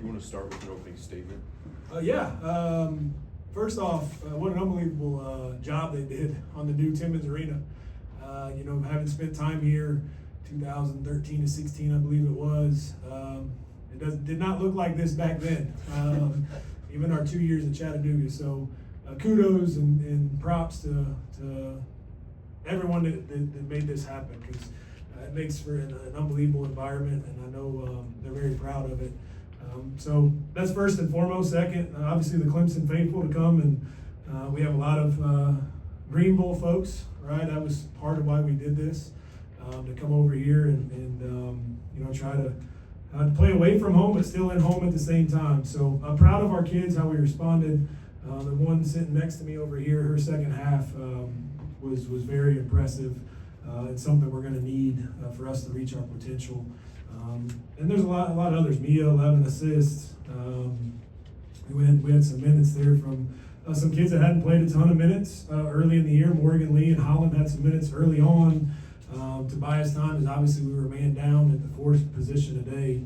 want to start with an opening statement? First off, what an unbelievable job they did on the new Timmons Arena. Having spent time here, 2013 to 16, I believe it was. It did not look like this back then. Even our 2 years in Chattanooga. So kudos and props to everyone that made this happen, because it makes for an unbelievable environment, and I know they're very proud of it. So that's first and foremost. Second, obviously the Clemson faithful to come, and we have a lot of Greenville folks, right? That was part of why we did this, to come over here and try to play away from home, but still in home at the same time. So I'm proud of our kids, how we responded. The one sitting next to me over here, her second half was very impressive. It's something we're going to need for us to reach our potential. And there's a lot of others. Mia, 11 assists. We had some minutes there from some kids that hadn't played a ton of minutes early in the year. Morgan Lee and Holland had some minutes early on. Tobias Time is obviously we were man down at the fourth position today.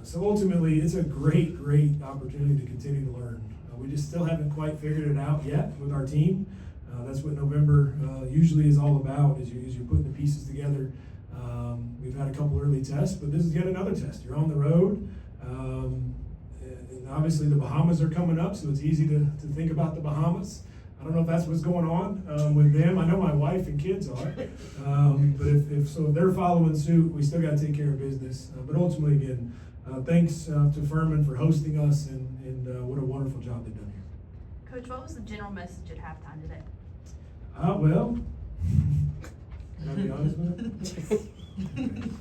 So ultimately, it's a great opportunity to continue to learn. We just still haven't quite figured it out yet with our team. That's what November usually is all about, is you're putting the pieces together. We've had a couple early tests, but this is yet another test. You're on the road. And obviously the Bahamas are coming up, so it's easy to think about the Bahamas. I don't know if that's what's going on with them. I know my wife and kids are. But if they're following suit, we still got to take care of business. But ultimately, again, thanks to Furman for hosting us, and what a wonderful job they've done here. Coach, what was the general message at halftime today? Well, can I be honest with you?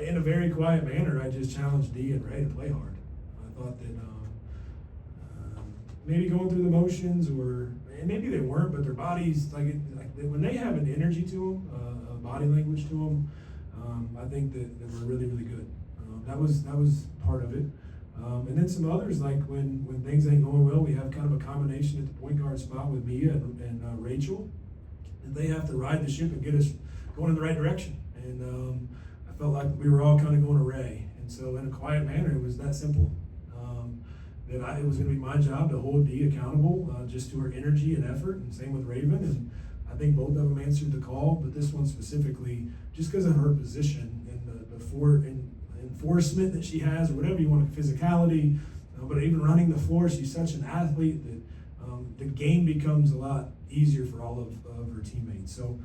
In a very quiet manner, I just challenged Dee and Ray to play hard. I thought that maybe going through the motions, and maybe they weren't, but their bodies, when they have an energy to them, a body language to them, I think that we're really good. That was part of it. And then some others, like when things ain't going well, we have kind of a combination at the point guard spot with Mia and Rachel, and they have to ride the ship and get us going in the right direction. And I felt like we were all kind of going to Ray. And so in a quiet manner, it was that simple. It was going to be my job to hold Dee accountable just to her energy and effort, and same with Raven. And I think both of them answered the call, but this one specifically, just because of her position and the enforcement that she has, or whatever you want, physicality, but even running the floor, she's such an athlete that the game becomes a lot easier for all of her teammates. So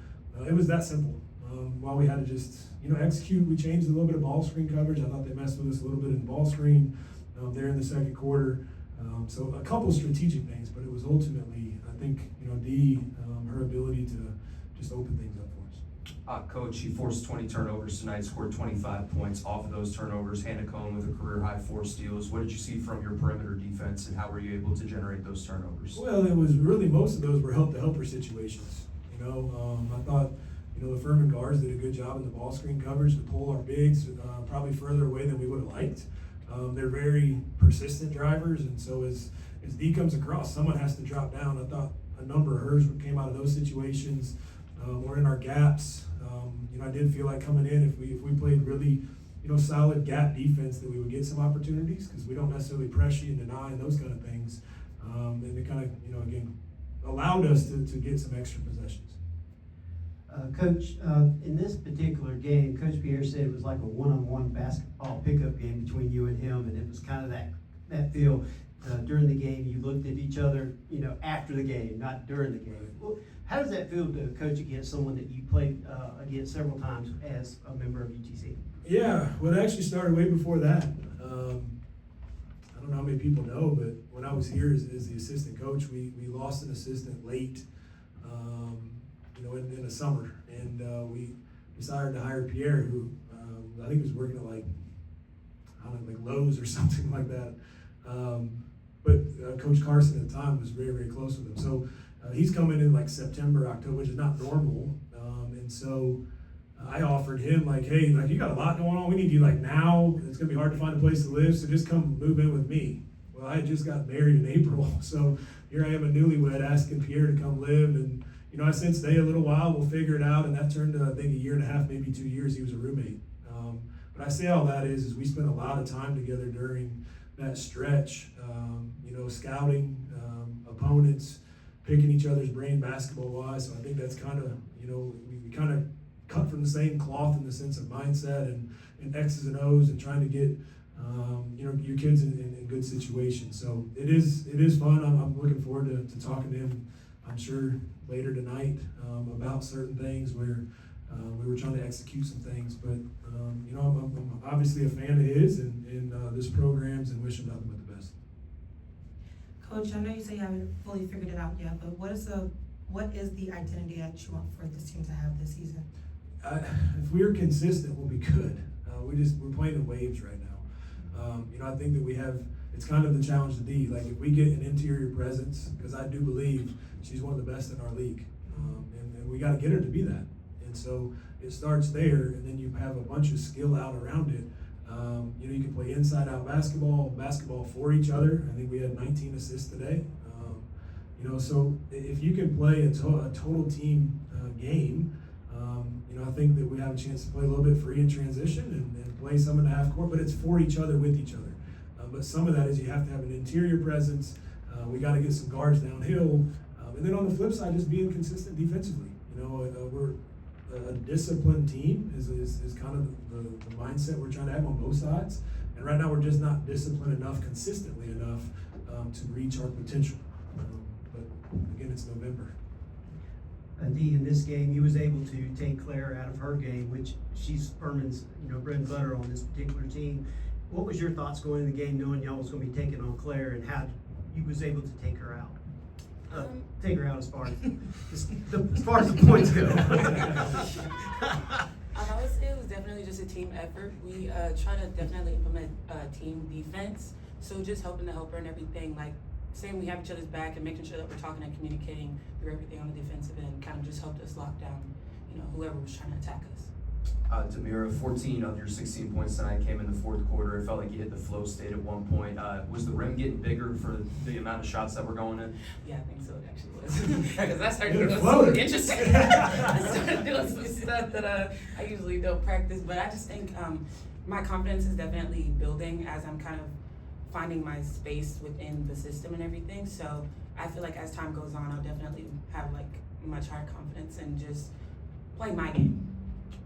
it was that simple. While we had to just execute, we changed a little bit of ball screen coverage. I thought they messed with us a little bit in the ball screen there in the second quarter. So a couple strategic things, but it was ultimately, I think, Dee, her ability to just open things up for us. Coach, you forced 20 turnovers tonight, scored 25 points off of those turnovers. Hannah Cohn with a career-high 4 steals. What did you see from your perimeter defense, and how were you able to generate those turnovers? Well, it was really, most of those were help-to-helper situations. I thought, the Furman guards did a good job in the ball screen coverage to pull our bigs probably further away than we would have liked. They're very persistent drivers, and so as Dee comes across, someone has to drop down. I thought a number of hers came out of those situations. Or in our gaps. I did feel like coming in, if we played really, solid gap defense, that we would get some opportunities, because we don't necessarily press you and deny and those kind of things. And it kind of, again, allowed us to get some extra possessions. Coach, in this particular game, Coach Pierre said it was like a one-on-one basketball pickup game between you and him, and it was kind of that feel. During the game, you looked at each other, after the game, not during the game. Well, how does that feel to coach against someone that you played against several times as a member of UTC? Yeah, well, it actually started way before that. I don't know how many people know, but when I was here as the assistant coach, we lost an assistant late, in the summer, and we decided to hire Pierre, who I think was working at like Lowe's or something like that. But Coach Carson at the time was very close with him. So he's coming in like September, October, which is not normal. And so I offered him hey, you got a lot going on. We need you now. It's going to be hard to find a place to live, so just come move in with me. Well, I had just got married in April. So here I am, a newlywed, asking Pierre to come live. And, I said, stay a little while, we'll figure it out. And that turned to, I think, 1.5 years, maybe 2 years, he was a roommate. But I say all that is we spent a lot of time together during that stretch, scouting opponents, picking each other's brain basketball-wise. So I think that's kind of, we kind of cut from the same cloth in the sense of mindset and X's and O's and trying to get, your kids in good situations. So it is fun. I'm looking forward to talking to him, I'm sure, later tonight about certain things where we were trying to execute some things. But, I'm obviously a fan of his and this program's and wish him nothing but the best. Coach, I know you say you haven't fully figured it out yet, but what is the identity that you want for this team to have this season? If we're consistent, we'll be good. We're playing in waves right now. I think that it's kind of the challenge to D. Like if we get an interior presence, because I do believe she's one of the best in our league, and we got to get her to be that. And so it starts there, and then you have a bunch of skill out around it. You can play inside-out basketball for each other. I think we had 19 assists today. So if you can play a total team game, I think that we have a chance to play a little bit free in transition and play some in the half court, but it's for each other with each other. But some of that is you have to have an interior presence. We got to get some guards downhill. And then on the flip side, just being consistent defensively. We're a disciplined team is kind of the mindset we're trying to have on both sides. And right now we're just not disciplined enough, consistently enough to reach our potential. But again, it's November. D, in this game, you was able to take Claire out of her game, which she's Furman's, bread and butter on this particular team. What was your thoughts going in the game, knowing y'all was going to be taking on Claire, and how you was able to take her out? Take her out as far as the points go. I would say it was definitely just a team effort. We try to definitely implement team defense. So just helping to help her and everything, like saying we have each other's back and making sure that we're talking and communicating through everything on the defensive end kind of just helped us lock down, whoever was trying to attack us. Demira, 14 of your 16 points tonight came in the fourth quarter. It felt like you hit the flow state at one point. Was the rim getting bigger for the amount of shots that were going in? Yeah, I think so. It actually was. Because I started doing floater. something interesting. I started doing some stuff that I usually don't practice. But I just think my confidence is definitely building as I'm kind of finding my space within the system and everything. So I feel like as time goes on, I'll definitely have like much higher confidence and just play my game.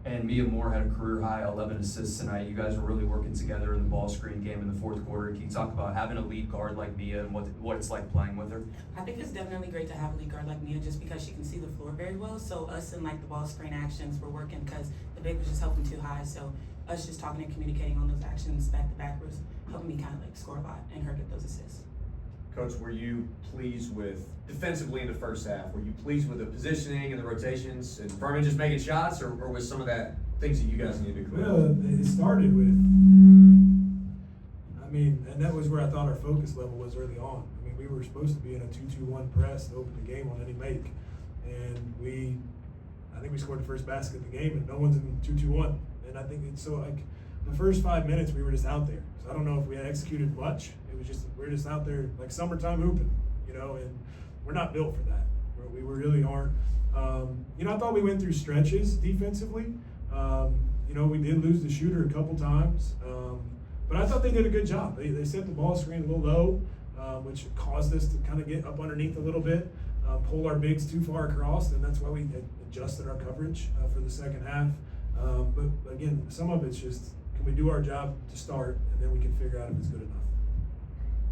And Mia Moore had a career high 11 assists tonight. You guys were really working together in the ball screen game in the fourth quarter. Can you talk about having a lead guard like Mia and what it's like playing with her? I think it's definitely great to have a lead guard like Mia just because she can see the floor very well. So us in like the ball screen actions were working because the big was just helping too high. So us just talking and communicating on those actions back to back was helping me kind of like score a lot and her get those assists. Coach, were you pleased with defensively in the first half? Were you pleased with the positioning and the rotations and Furman just making shots, or was some of that things that you guys needed to clear up? Well, it started with, and that was where I thought our focus level was early on. We were supposed to be in a 2-2-1 press to open the game on any make. And I think we scored the first basket of the game and no one's in 2-2-1. And I think it's so like the first 5 minutes we were just out there. So I don't know if we had executed much. It was just, we're just out there like summertime hooping, and we're not built for that. We really aren't. I thought we went through stretches defensively. We did lose the shooter a couple times, but I thought they did a good job. They set the ball screen a little low, which caused us to kind of get up underneath a little bit, pull our bigs too far across, and that's why we adjusted our coverage for the second half. But again, some of it's just, can we do our job to start, and then we can figure out if it's good enough.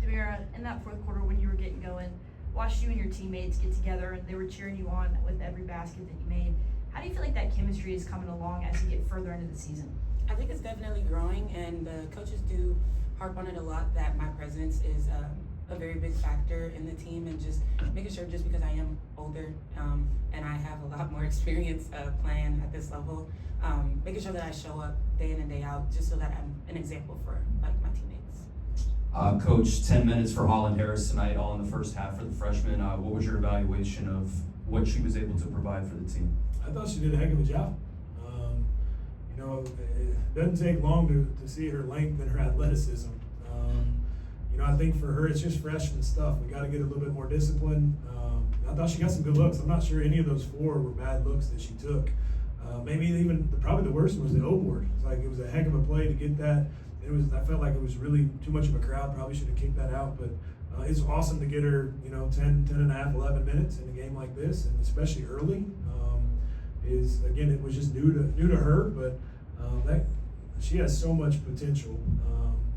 Demira, in that fourth quarter when you were getting going, watched you and your teammates get together and they were cheering you on with every basket that you made. How do you feel like that chemistry is coming along as you get further into the season? I think it's definitely growing, and the coaches do harp on it a lot that my presence is a very big factor in the team, and just making sure just because I am older and I have a lot more experience playing at this level, making sure that I show up day in and day out just so that I'm an example for like my teammates. Coach, 10 minutes for Holland Harris tonight, all in the first half for the freshman. What was your evaluation of what she was able to provide for the team? I thought she did a heck of a job. It doesn't take long to see her length and her athleticism. I think for her, it's just freshman stuff. We got to get a little bit more discipline. I thought she got some good looks. I'm not sure any of those 4 were bad looks that she took. Maybe even probably the worst one was the O board. It's like it was a heck of a play to get that I felt like it was really too much of a crowd. Probably should have kicked that out, but it's awesome to get her, 10 and a half, 11 minutes in a game like this, and especially early. Again, it was just new to her, but that she has so much potential.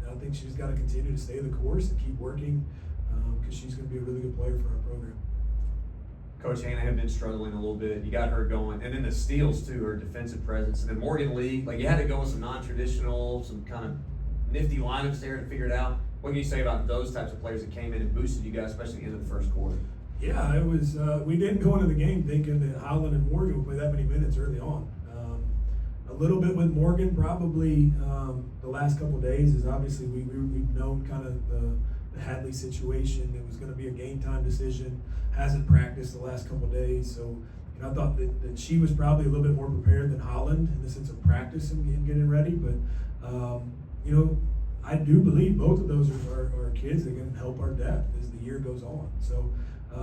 And I think she's got to continue to stay the course and keep working because she's going to be a really good player for our program. Coach Hannah had been struggling a little bit. You got her going, and then the steals too, her defensive presence. And then Morgan Lee, like you had to go with some non-traditional, some kind of nifty lineups there to figure it out. What can you say about those types of players that came in and boosted you guys, especially in the first quarter? Yeah, it was. We didn't go into the game thinking that Holland and Morgan would play that many minutes early on. A little bit with Morgan, probably the last couple of days is obviously we've known kind of the Hadley situation. It was going to be a game time decision. Hasn't practiced the last couple of days, so I thought that she was probably a little bit more prepared than Holland in the sense of practice and getting ready. But I do believe both of those are kids that can help our depth as the year goes on. So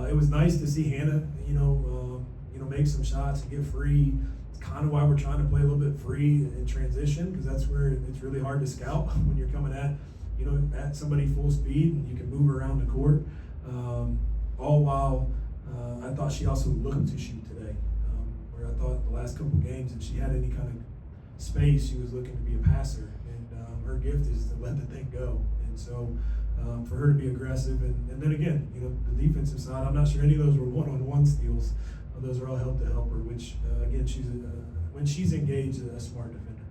it was nice to see Hannah, make some shots and get free. It's kind of why we're trying to play a little bit free in transition, because that's where it's really hard to scout when you're coming at somebody full speed and you can move around the court. All while I thought she also looked to shoot today, where I thought the last couple games, if she had any kind of space, she was looking to be a passer, and her gift is to let the thing go. And so for her to be aggressive, and then again, the defensive side, I'm not sure any of those were one-on-one steals. Those are all help to help her, which again, when she's engaged, a smart defender.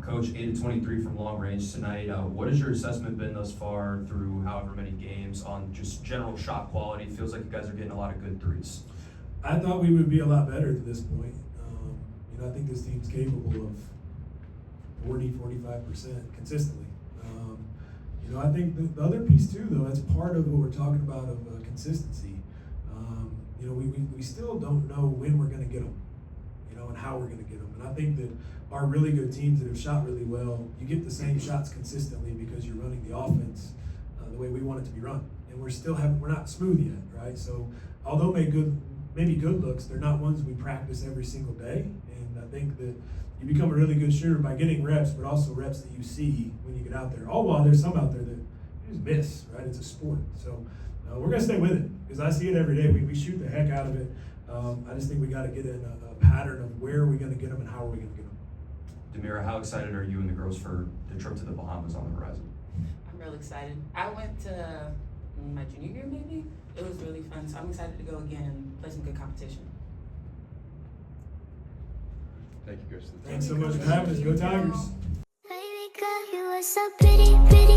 Coach, 8 of 23 from long range tonight. What has your assessment been thus far through however many games on just general shot quality? It feels like you guys are getting a lot of good threes. I thought we would be a lot better at this point. I think this team's capable of 40-45% consistently. I think the other piece too, though, that's part of what we're talking about of consistency. We still don't know when we're going to get them, and how we're going to get them. And I think that our really good teams that have shot really well, you get the same shots consistently because you're running the offense the way we want it to be run. And we're not smooth yet, right? So although maybe good looks, they're not ones we practice every single day. And I think that you become a really good shooter by getting reps, but also reps that you see when you get out there. All while there's some out there that you just miss, right? It's a sport. So we're going to stay with it because I see it every day. We shoot the heck out of it. I just think we got to get in a pattern of where are we going to get them and how are we going to get them. Demira, how excited are you and the girls for the trip to the Bahamas on the horizon? I'm real excited. I went to my junior year maybe. It was really fun, so I'm excited to go again and play some good competition. Thank you, Coach. Thanks so much for having us. Go Tigers. Baby girl, you are so pretty, pretty.